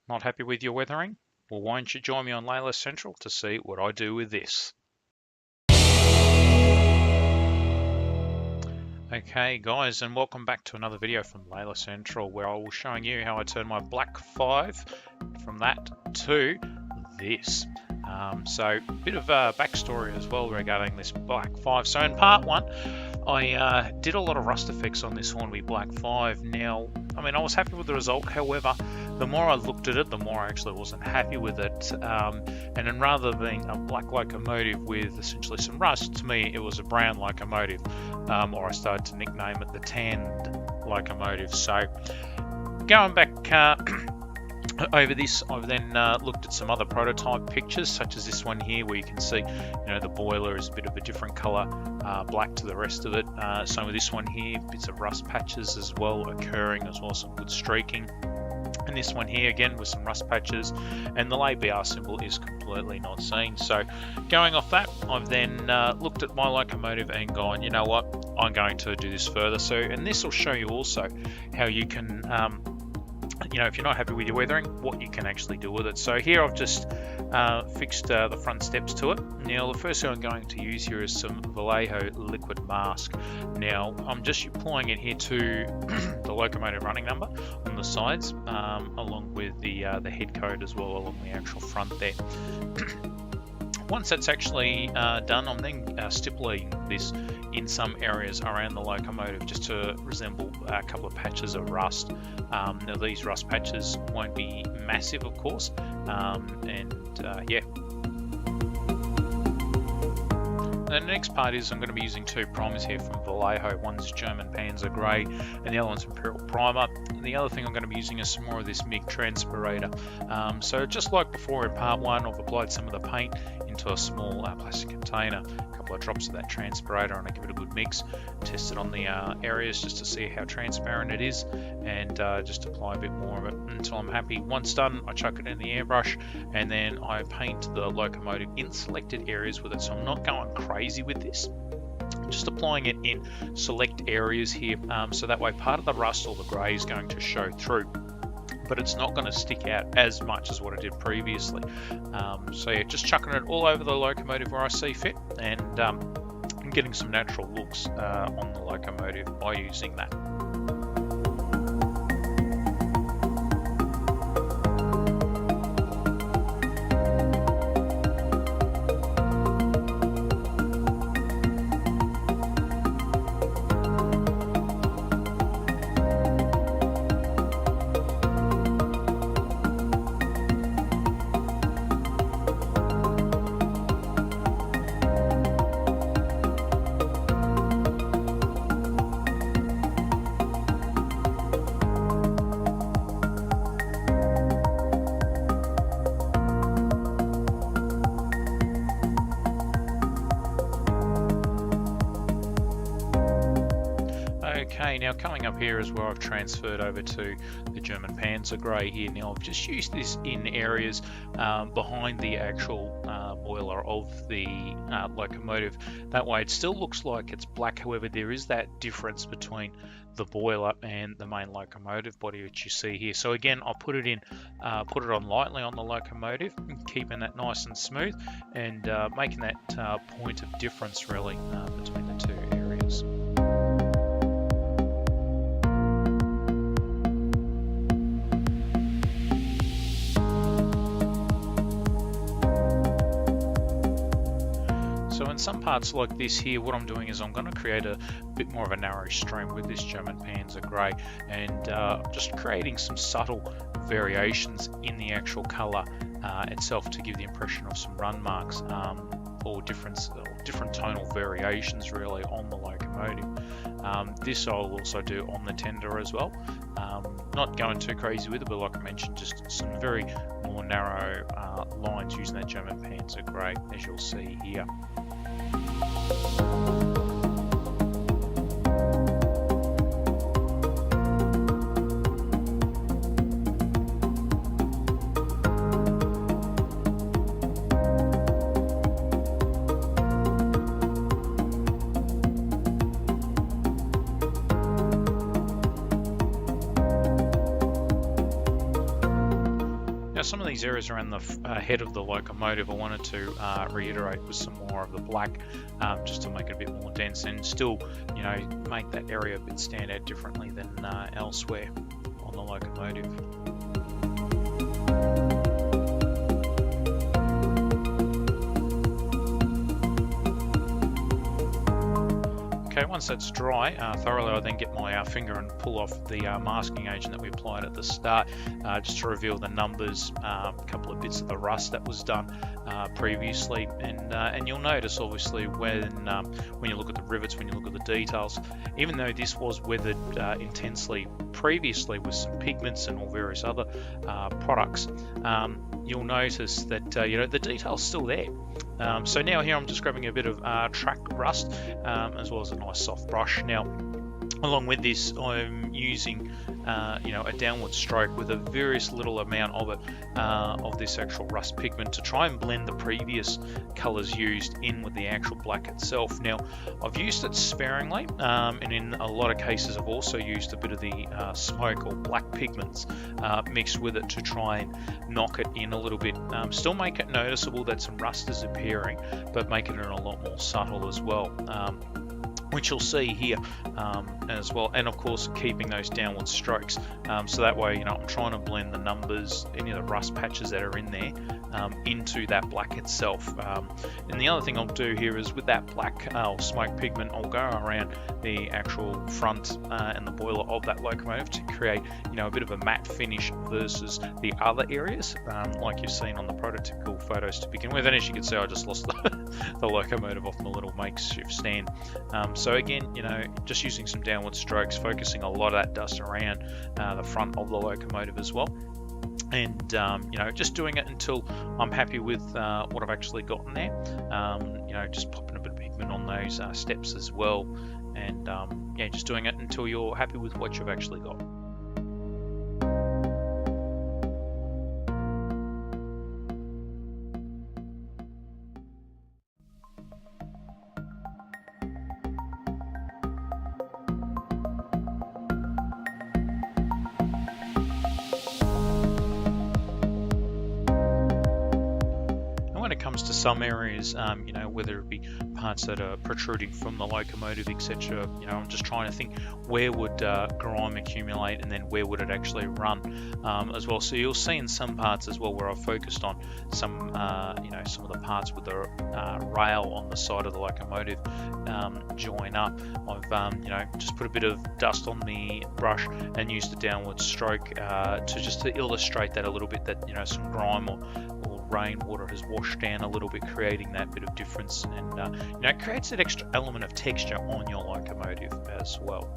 Not happy with your weathering? Well, why don't you join me on Leila Central to see what I do with this. Okay guys, and welcome back to another video from Leila Central, where I will showing you how I turn my black 5 from that to this. So a bit of a backstory as well regarding this black 5. So in part 1, I did a lot of rust effects on this Hornby black 5. Now, I mean, I was happy with the result. However, the more I looked at it, the more I actually wasn't happy with it. And then rather than being a black locomotive with essentially some rust, to me it was a brown locomotive, or I started to nickname it the tanned locomotive. So going back over this, I've then looked at some other prototype pictures, such as this one here, where you can see, the boiler is a bit of a different color, black to the rest of it. Same with this one here, bits of rust patches as well occurring, as well as some good streaking. And this one here again with some rust patches, and the LABR symbol is completely not seen. So going off that, I've then looked at my locomotive and gone, you know what, I'm going to do this further. So, and this will show you also how you can if you're not happy with your weathering, what you can actually do with it. So here I've just fixed the front steps to it. Now the first thing I'm going to use here is some Vallejo liquid mask. Now I'm just applying it here to the locomotive running number on the sides, along with the head code as well along the actual front there. Once that's actually done, I'm then stipulating this in some areas around the locomotive just to resemble a couple of patches of rust. Now these rust patches won't be massive, of course, yeah. And the next part is I'm going to be using 2 primers here from Vallejo. One's German Panzer Grey and the other one's Imperial Primer. And the other thing I'm going to be using is some more of this MIG transpirator. So just like before in part 1, I've applied some of the paint into a small plastic container, a couple of drops of that transpirator, and I give it a good mix, test it on the areas just to see how transparent it is, and just apply a bit more of it until I'm happy. Once done, I chuck it in the airbrush, and then I paint the locomotive in selected areas with it. So I'm not going crazy with this, I'm just applying it in select areas here, so that way part of the rust or the grey is going to show through, but it's not going to stick out as much as what I did previously. So yeah, just chucking it all over the locomotive where I see fit, and getting some natural looks on the locomotive by using that. Okay, now coming up here is where I've transferred over to the German Panzer Grey here. Now I've just used this in areas behind the actual boiler of the locomotive. That way it still looks like it's black, however there is that difference between the boiler and the main locomotive body, which you see here. So again, I'll put it on lightly on the locomotive, keeping that nice and smooth, and making that point of difference really between the two areas. So in some parts like this here, what I'm doing is I'm going to create a bit more of a narrow stream with this German Panzer Grey, and just creating some subtle variations in the actual colour itself to give the impression of some run marks, or different tonal variations really on the locomotive. This I'll also do on the tender as well. Not going too crazy with it, but like I mentioned, just some very more narrow lines using that German Panzer Grey, as you'll see here. Now some of these areas around the head of the locomotive I wanted to reiterate with some more of the black, just to make it a bit more dense and still, you know, make that area a bit stand out differently than elsewhere on the locomotive. Okay, once that's dry thoroughly, I then get my finger and pull off the masking agent that we applied at the start, just to reveal the numbers, a couple of bits of the rust that was done previously, and you'll notice obviously when you look at the rivets, when you look at the details, even though this was weathered intensely previously with some pigments and all various other products, you'll notice that you know, the detail's still there. So now here I'm just grabbing a bit of track rust, as well as a nice soft brush. Now, along with this, I'm using you know, a downward stroke with a various little amount of it, of this actual rust pigment, to try and blend the previous colors used in with the actual black itself. Now, I've used it sparingly, and in a lot of cases I've also used a bit of the smoke or black pigments mixed with it to try and knock it in a little bit, still make it noticeable that some rust is appearing, but make it in a lot more subtle as well, which you'll see here as well, and of course keeping those downward strokes, so that way, you know, I'm trying to blend the numbers, any of the rust patches that are in there, into that black itself. And the other thing I'll do here is with that black or smoke pigment, I'll go around the actual front and the boiler of that locomotive to create, you know, a bit of a matte finish versus the other areas, like you've seen on the prototypical photos to begin with. And as you can see, I just lost the locomotive off my little makeshift stand. So again, you know, just using some downward strokes, focusing a lot of that dust around the front of the locomotive as well. And you know, just doing it until I'm happy with what I've actually gotten there. You know, just popping a bit of pigment on those steps as well, and yeah, just doing it until you're happy with what you've actually got. When it comes to some areas, you know, whether it be parts that are protruding from the locomotive, etc., you know, I'm just trying to think where would grime accumulate, and then where would it actually run as well. So you'll see in some parts as well where I've focused on some, you know, some of the parts with the rail on the side of the locomotive join up. I've you know, just put a bit of dust on the brush and used the downward stroke to illustrate that a little bit, that, you know, some grime or rainwater has washed down a little bit, creating that bit of difference, and you know, it creates that extra element of texture on your locomotive as well.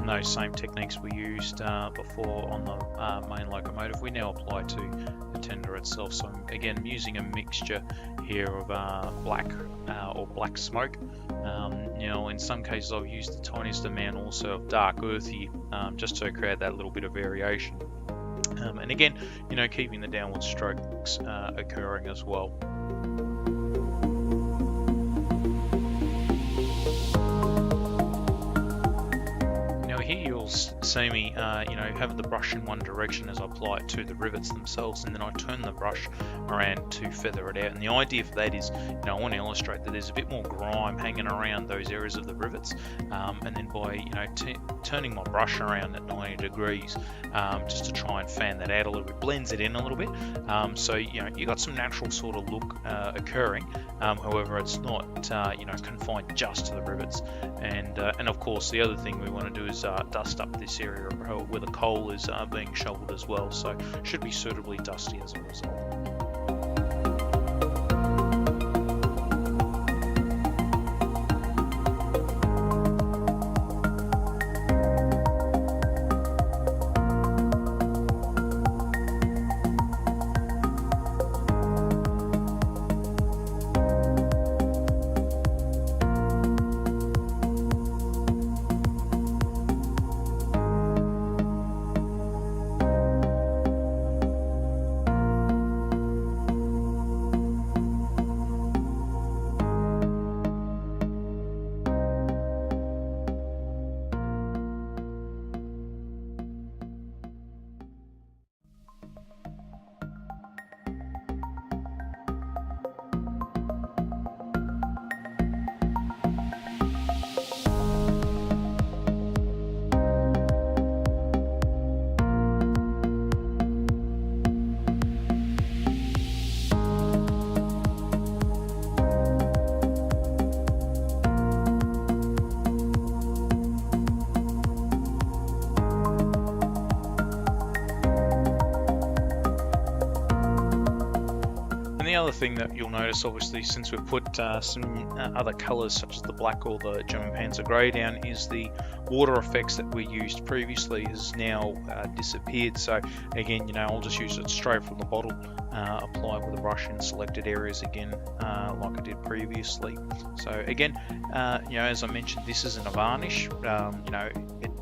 Those same techniques we used before on the main locomotive, we now apply to the tender itself. So again, I'm using a mixture here of black or black smoke. You know, in some cases I've used the tiniest amount also of dark earthy, just to create that little bit of variation. And again, you know, keeping the downward strokes occurring as well. Here you'll see me, have the brush in one direction as I apply it to the rivets themselves, and then I turn the brush around to feather it out. And the idea for that is, I want to illustrate that there's a bit more grime hanging around those areas of the rivets, and then by turning my brush around at 90 degrees, just to try and fan that out a little bit, blends it in a little bit. So you got some natural sort of look occurring. However, it's not confined just to the rivets. And of course, the other thing we want to do is dust up this area where the coal is being shoveled as well. So should be suitably dusty as a result. The other thing that you'll notice, obviously, since we've put some other colours such as the black or the German Panzer Grey down, is the water effects that we used previously has now disappeared. So again, I'll just use it straight from the bottle, apply it with a brush in selected areas again, like I did previously. So again, as I mentioned, this isn't a varnish.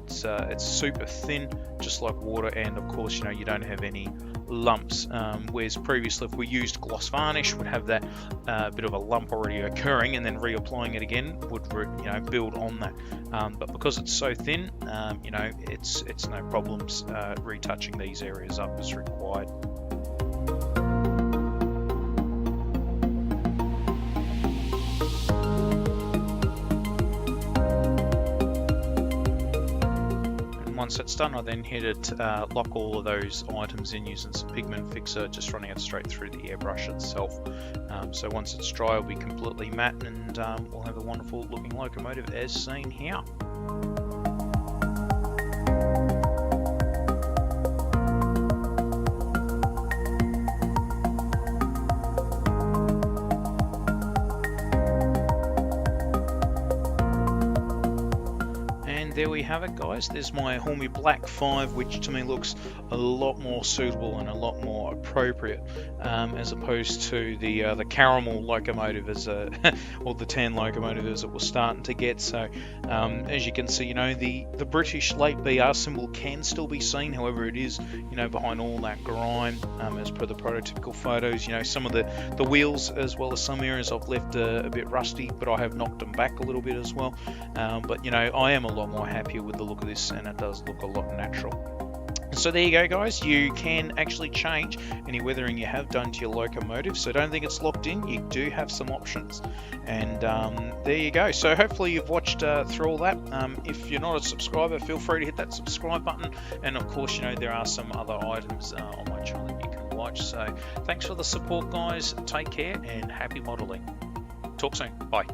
It's super thin, just like water, and of course, you don't have any lumps, whereas previously if we used gloss varnish, would have that bit of a lump already occurring, and then reapplying it again would build on that. But because it's so thin, it's no problems retouching these areas up as required. Once that's done, I then hit it, lock all of those items in using some pigment fixer, just running it straight through the airbrush itself. So once it's dry, it'll be completely matte, and we'll have a wonderful looking locomotive as seen here. There we have it, guys. There's my Hornby Black 5, which to me looks a lot more suitable and a lot more appropriate, as opposed to the caramel locomotive or the tan locomotive as it was starting to get. So as you can see, the British late BR symbol can still be seen. However, it is behind all that grime, as per the prototypical photos. Some of the wheels, as well as some areas, I've left a bit rusty, but I have knocked them back a little bit as well. But I am a lot more happier with the look of this, and it does look a lot natural. So there you go, guys. You can actually change any weathering you have done to your locomotive, so don't think it's locked in. You do have some options, and there you go. So hopefully you've watched through all that. If you're not a subscriber, feel free to hit that subscribe button, and of course there are some other items on my channel that you can watch. So thanks for the support, guys. Take care and happy modeling. Talk soon. Bye.